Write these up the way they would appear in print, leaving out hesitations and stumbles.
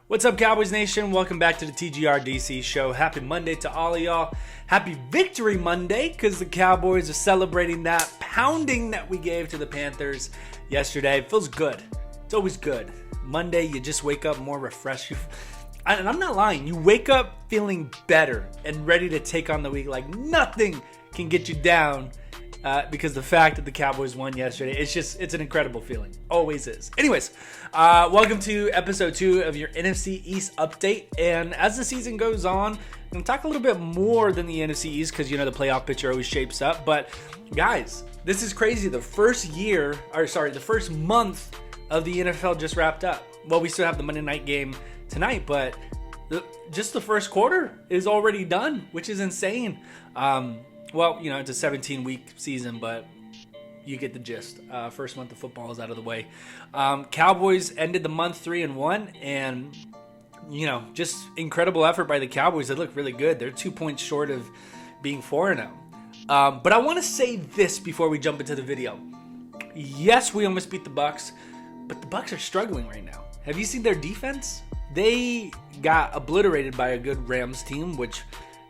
What's up, Cowboys Nation? Welcome back to the TGRDC show. Happy Monday to all of y'all. Happy Victory Monday, because the Cowboys are celebrating that pounding that we gave to the Panthers yesterday. It feels good. It's always good. Monday, you just wake up more refreshed. And I'm not lying. You wake up feeling better and ready to take on the week like nothing can get you down. Because the fact that the Cowboys won yesterday, it's an incredible feeling. Always is. Anyways, welcome to episode 2 of your NFC East update. And as the season goes on, I'm going to talk a little bit more than the NFC East because, you know, the playoff picture always shapes up. But, guys, this is crazy. The first month of the NFL just wrapped up. Well, we still have the Monday night game tonight, but just the first quarter is already done, which is insane. Well, you know, it's a 17-week season, but you get the gist. First month of football is out of the way. Cowboys ended the month 3-1, and, you know, just incredible effort by the Cowboys. They look really good. They're 2 points short of being 4-0. But I want to say this before we jump into the video. Yes, we almost beat the Bucs, but the Bucs are struggling right now. Have you seen their defense? They got obliterated by a good Rams team, which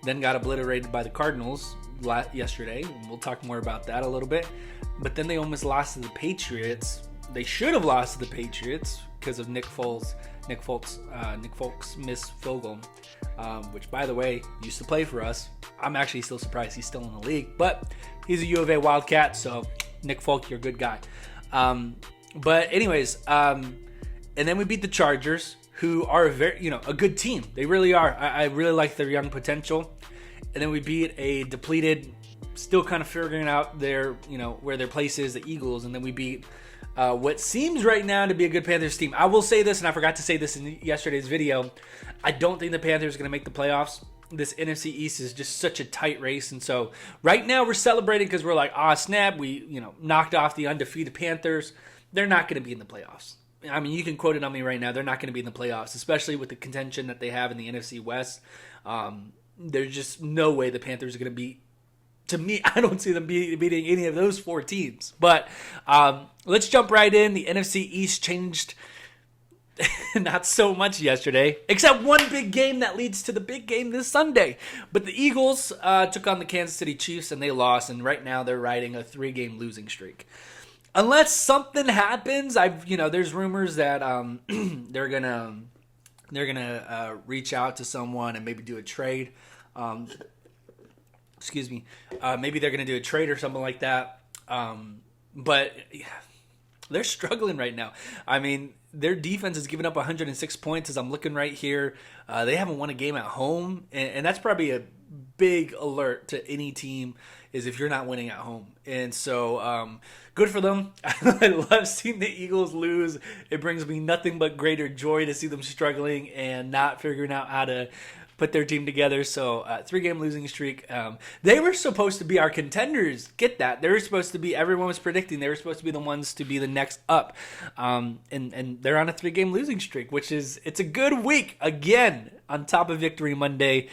then got obliterated by the Cardinals yesterday. We'll talk more about that a little bit. But then they almost lost to the Patriots. They should have lost to the Patriots because of Nick Foles' missed field goal, which, by the way, used to play for us. I'm actually still surprised he's still in the league, but he's a U of A Wildcat, so Nick Folk, you're a good guy. But anyways, and then we beat the Chargers, who are a good team. They really are. I really like their young potential. And then we beat a depleted, still kind of figuring out where their place is, the Eagles. And then we beat what seems right now to be a good Panthers team. I will say this, and I forgot to say this in yesterday's video. I don't think the Panthers are going to make the playoffs. This NFC East is just such a tight race. And so right now we're celebrating because we're like, snap. We, knocked off the undefeated Panthers. They're not going to be in the playoffs. I mean, you can quote it on me right now. They're not going to be in the playoffs, especially with the contention that they have in the NFC West. There's just no way the Panthers are going to beat. To me, I don't see them beating any of those 4 teams. But let's jump right in. The NFC East changed not so much yesterday, except one big game that leads to the big game this Sunday. But the Eagles took on the Kansas City Chiefs, and they lost. And right now they're riding a 3-game losing streak. Unless something happens, there's rumors that they're gonna reach out to someone and maybe do a trade. Maybe they're gonna do a trade or something like that. But they're struggling right now. I mean, their defense has given up 106 points as I'm looking right here. They haven't won a game at home, and that's probably a big alert to any team is if you're not winning at home. And so good for them. I love seeing the Eagles lose. It brings me nothing but greater joy to see them struggling and not figuring out how to put their team together. So 3-game losing streak. They were supposed to be our contenders. Get that. They were supposed to be, everyone was predicting they were supposed to be the ones to be the next up. And they're on a 3-game losing streak, which is, it's a good week again on top of Victory Monday.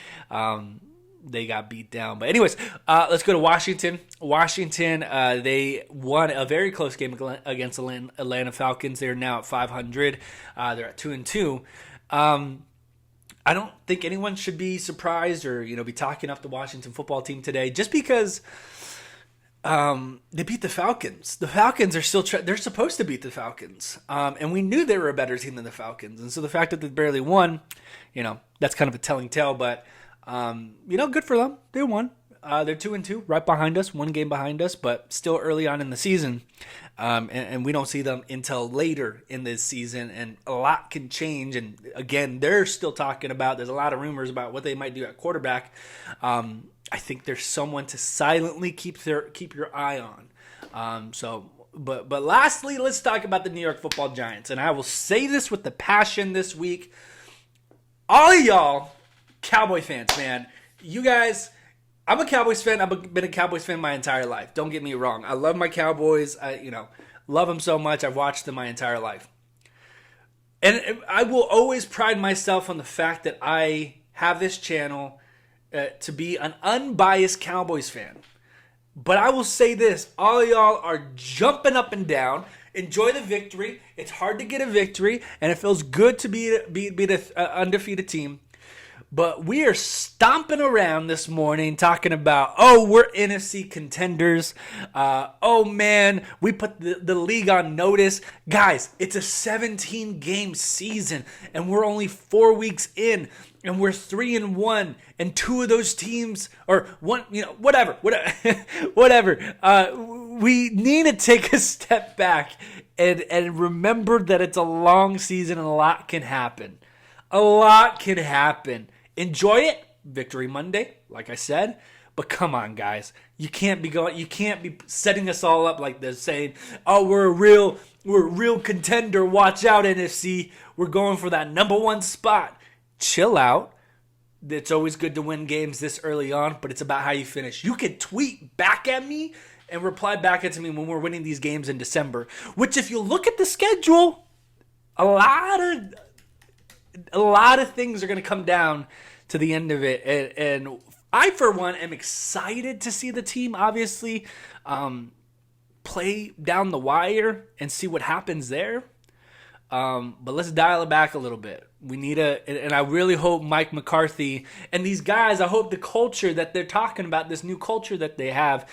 They got beat down. But anyways, let's go to Washington. Washington, they won a very close game against Atlanta Falcons. They're now at 500. They're at 2-2. I don't think anyone should be surprised or, be talking up the Washington football team today just because they beat the Falcons. The Falcons are still they're supposed to beat the Falcons. And we knew they were a better team than the Falcons. And so the fact that they barely won, that's kind of a telling tale, but good for them. They won. They're 2-2, right behind us, 1 game behind us, but still early on in the season. And we don't see them until later in this season, and a lot can change. And again, they're still talking about, there's a lot of rumors about what they might do at quarterback. I think there's someone to silently keep your eye on. But lastly, let's talk about the New York Football Giants. And I will say this with the passion this week. All of y'all Cowboy fans, man, you guys, I'm a Cowboys fan. I've been a Cowboys fan my entire life. Don't get me wrong. I love my Cowboys. I love them so much. I've watched them my entire life. And I will always pride myself on the fact that I have this channel to be an unbiased Cowboys fan. But I will say this. All of y'all are jumping up and down Enjoy the victory. It's hard to get a victory, and it feels good to beat an undefeated team. But we are stomping around this morning talking about, oh, we're NFC contenders. Oh, man, we put the league on notice. Guys, it's a 17-game season, and we're only 4 weeks in, and we're 3-1, and two of those teams, or one, whatever. We need to take a step back and remember that it's a long season and a lot can happen. A lot can happen. Enjoy it. Victory Monday, like I said. But come on, guys. You can't be setting us all up like this, saying, oh, we're a real contender. Watch out, NFC. We're going for that number one spot. Chill out. It's always good to win games this early on, but it's about how you finish. You can tweet back at me and reply back at me when we're winning these games in December. Which, if you look at the schedule, a lot of things are going to come down to the end of it. And I, for one, am excited to see the team, obviously, play down the wire and see what happens there. But let's dial it back a little bit. We need and I really hope Mike McCarthy and these guys, I hope the culture that they're talking about, this new culture that they have,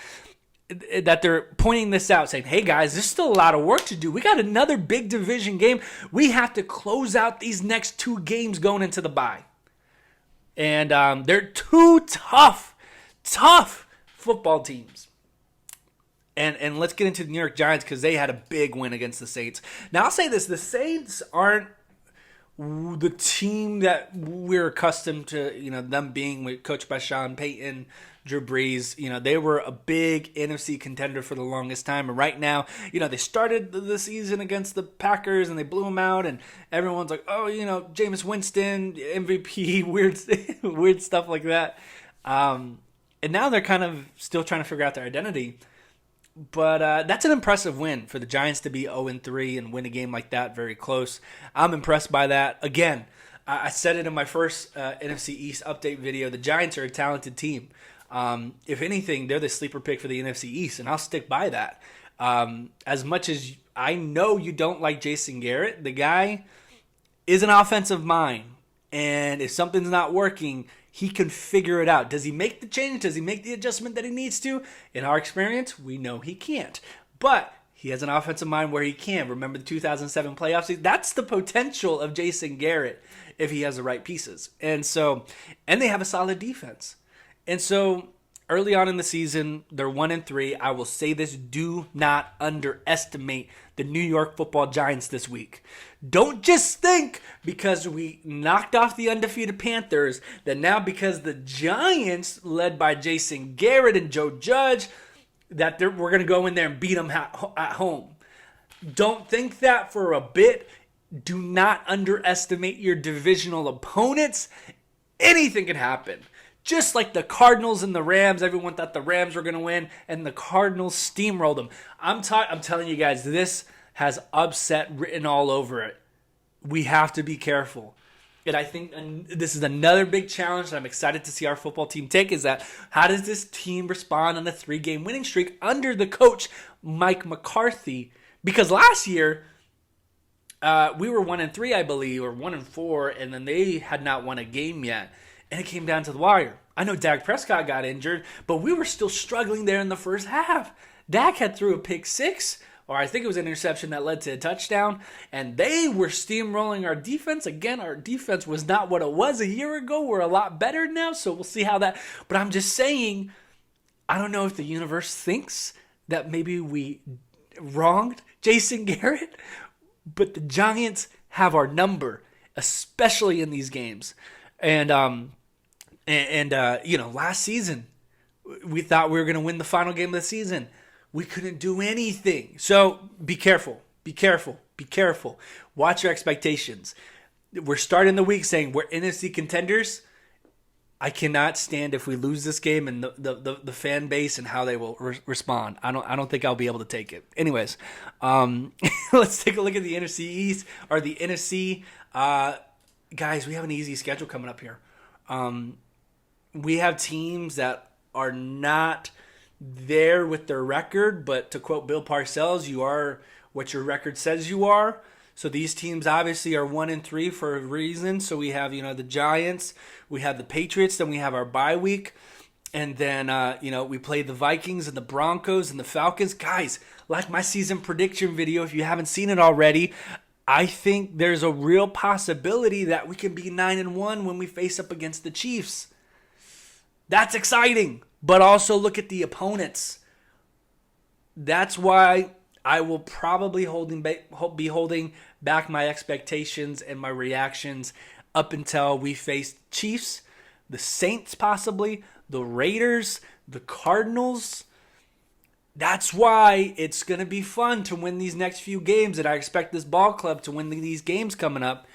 that they're pointing this out, saying, hey guys, there's still a lot of work to do. We got another big division game. We have to close out these next 2 games going into the bye. And they're 2 tough football teams. And let's get into the New York Giants because they had a big win against the Saints. Now, I'll say this. The Saints aren't the team that we're accustomed to, them being coached by Sean Payton, Drew Brees. They were a big NFC contender for the longest time. And right now, they started the season against the Packers and they blew them out. And everyone's like, oh, Jameis Winston, MVP, weird stuff like that. And now they're kind of still trying to figure out their identity. But that's an impressive win for the Giants to be 0-3 and win a game like that, very close. I'm impressed by that. Again, I said it in my first NFC East update video. The Giants are a talented team. If anything, they're the sleeper pick for the NFC East, and I'll stick by that. As much as I know you don't like Jason Garrett, the guy is an offensive mind. And if something's not working, he can figure it out. Does he make the change? Does he make the adjustment that he needs to? In our experience, we know he can't. But he has an offensive mind where he can. Remember the 2007 playoffs? That's the potential of Jason Garrett if he has the right pieces. And they have a solid defense. And so early on in the season, they're 1-3. I will say this, do not underestimate the New York Football Giants this week. Don't just think because we knocked off the undefeated Panthers that now because the Giants, led by Jason Garrett and Joe Judge, that we're going to go in there and beat them at home. Don't think that for a bit. Do not underestimate your divisional opponents. Anything can happen. Just like the Cardinals and the Rams, everyone thought the Rams were going to win, and the Cardinals steamrolled them. I'm telling you guys, this has upset written all over it. We have to be careful. And I think this is another big challenge that I'm excited to see our football team take, is that how does this team respond on a 3-game winning streak under the coach, Mike McCarthy? Because last year, we were 1-3, I believe, or 1-4, and then they had not won a game yet. And it came down to the wire. I know Dak Prescott got injured, but we were still struggling there in the first half. Dak had threw a pick 6, or I think it was an interception that led to a touchdown, and they were steamrolling our defense. Again, our defense was not what it was a year ago. We're a lot better now, so we'll see how that... But I'm just saying, I don't know if the universe thinks that maybe we wronged Jason Garrett, but the Giants have our number, especially in these games. And last season, we thought we were going to win the final game of the season. We couldn't do anything. So be careful. Be careful. Be careful. Watch your expectations. We're starting the week saying we're NFC contenders. I cannot stand if we lose this game and the fan base and how they will respond. I don't think I'll be able to take it. Anyways, let's take a look at the NFC East or the NFC. Guys, we have an easy schedule coming up here. We have teams that are not there with their record, but to quote Bill Parcells, you are what your record says you are. So these teams obviously are 1-3 for a reason. So we have, the Giants, we have the Patriots, then we have our bye week. And then, we play the Vikings and the Broncos and the Falcons. Guys, like my season prediction video, if you haven't seen it already, I think there's a real possibility that we can be 9-1 when we face up against the Chiefs. That's exciting. But also look at the opponents. That's why I will probably be holding back my expectations and my reactions up until we face Chiefs, the Saints possibly, the Raiders, the Cardinals. That's why it's going to be fun to win these next few games, and I expect this ball club to win these games coming up.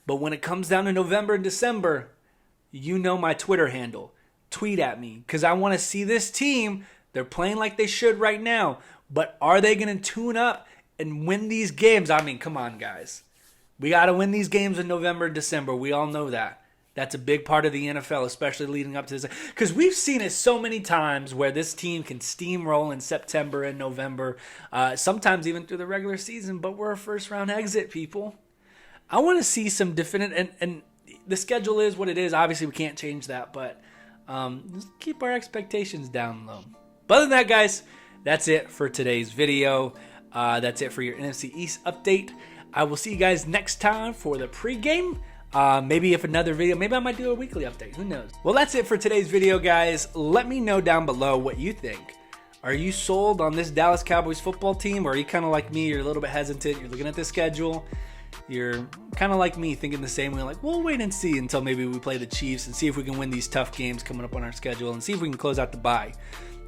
But when it comes down to November and December, you know my Twitter handle. Tweet at me, because I want to see this team. They're playing like they should right now, but are they going to tune up and win these games? I mean, come on, guys. We got to win these games in November and December. We all know that. That's a big part of the NFL, especially leading up to this. Because we've seen it so many times where this team can steamroll in September and November, sometimes even through the regular season, but we're a first-round exit, people. I want to see some definite, and the schedule is what it is. Obviously, we can't change that, but just keep our expectations down low. But other than that, guys, that's it for today's video. That's it for your NFC East update. I will see you guys next time for the pregame. Maybe if another video, maybe I might do a weekly update. Who knows? Well, that's it for today's video, guys. Let me know down below what you think. Are you sold on this Dallas Cowboys football team? Or are you kind of like me? You're a little bit hesitant. You're looking at the schedule. You're kind of like me, thinking the same way. Like, we'll wait and see until maybe we play the Chiefs and see if we can win these tough games coming up on our schedule and see if we can close out the bye.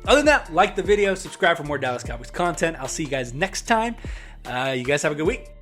Other than that, like the video, subscribe for more Dallas Cowboys content. I'll see you guys next time. You guys have a good week.